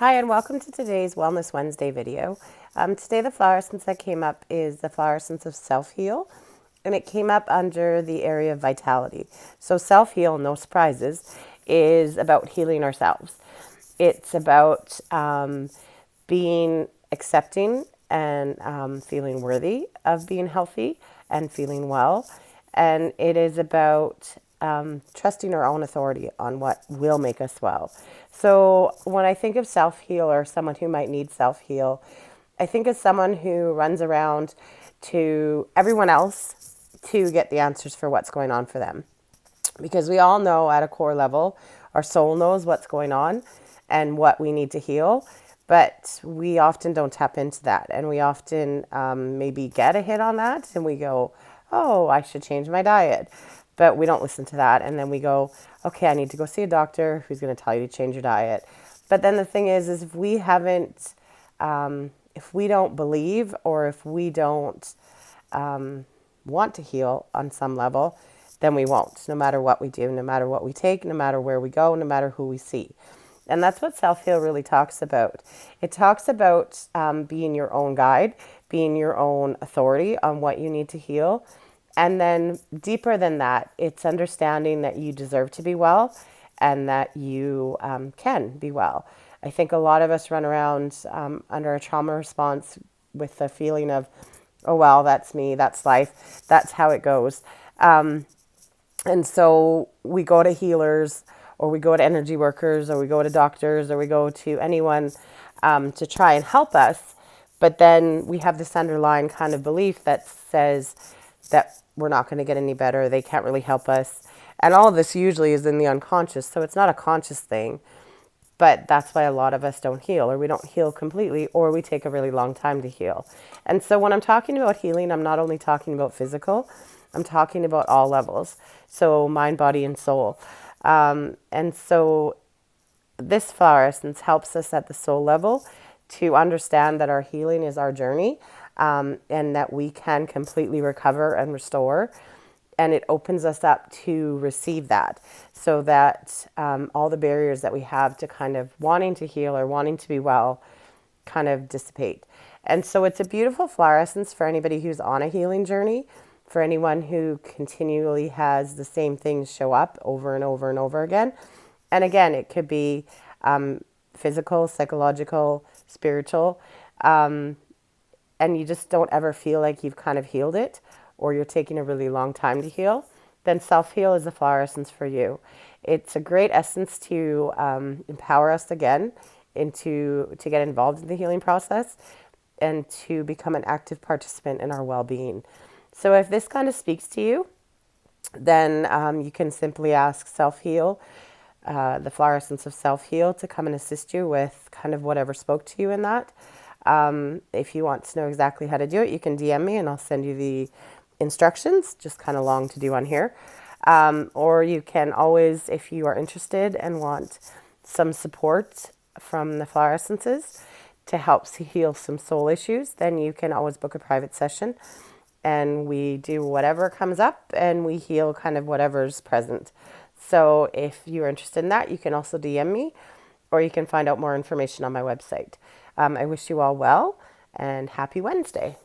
Hi, and welcome to today's Wellness Wednesday video. Today the flower essence that came up is the flower essence of self-heal, and it came up under the area of vitality. So self-heal, no surprises, is about healing ourselves. It's about being accepting and feeling worthy of being healthy and feeling well. And it is about trusting our own authority on what will make us well. So when I think of self-heal or someone who might need self-heal, I think of someone who runs around to everyone else to get the answers for what's going on for them. Because we all know at a core level, our soul knows what's going on and what we need to heal, but we often don't tap into that. And we often maybe get a hit on that and we go, oh, I should change my diet. But we don't listen to that. And then we go, okay, I need to go see a doctor who's going to tell you to change your diet. But then the thing is if we haven't, if we don't believe or if we don't want to heal on some level, then we won't, no matter what we do, no matter what we take, no matter where we go, no matter who we see. And that's what self-heal really talks about. It talks about being your own guide, being your own authority on what you need to heal. And then deeper than that, it's understanding that you deserve to be well and that you can be well. I think a lot of us run around under a trauma response with the feeling of, oh, well, that's me, that's life, that's how it goes. And so we go to healers or we go to energy workers or we go to doctors or we go to anyone to try and help us. But then we have this underlying kind of belief that says that we're not going to get any better. They can't really help us. And all of this usually is in the unconscious. So it's not a conscious thing. But that's why a lot of us don't heal, or we don't heal completely, or we take a really long time to heal. And so when I'm talking about healing, I'm not only talking about physical, I'm talking about all levels. So mind, body, and soul. And so this flower essence helps us at the soul level to understand that our healing is our journey, and that we can completely recover and restore. And it opens us up to receive that so that all the barriers that we have to kind of wanting to heal or wanting to be well kind of dissipate. And so it's a beautiful flower essence for anybody who's on a healing journey, for anyone who continually has the same things show up over and over and over again. And again, it could be physical, psychological, spiritual, and you just don't ever feel like you've kind of healed it, or you're taking a really long time to heal, then self-heal is the flower essence for you. It's a great essence to empower us again to get involved in the healing process and to become an active participant in our well-being. So if this kind of speaks to you, then you can simply ask self-heal, the flower essence of self-heal, to come and assist you with kind of whatever spoke to you in that. If you want to know exactly how to do it, you can DM me and I'll send you the instructions, just kind of long to do on here. Or you can always, if you are interested and want some support from the flower essences to help heal some soul issues, then you can always book a private session and we do whatever comes up and we heal kind of whatever's present. So if you're interested in that, you can also DM me or you can find out more information on my website. I wish you all well and happy Wednesday.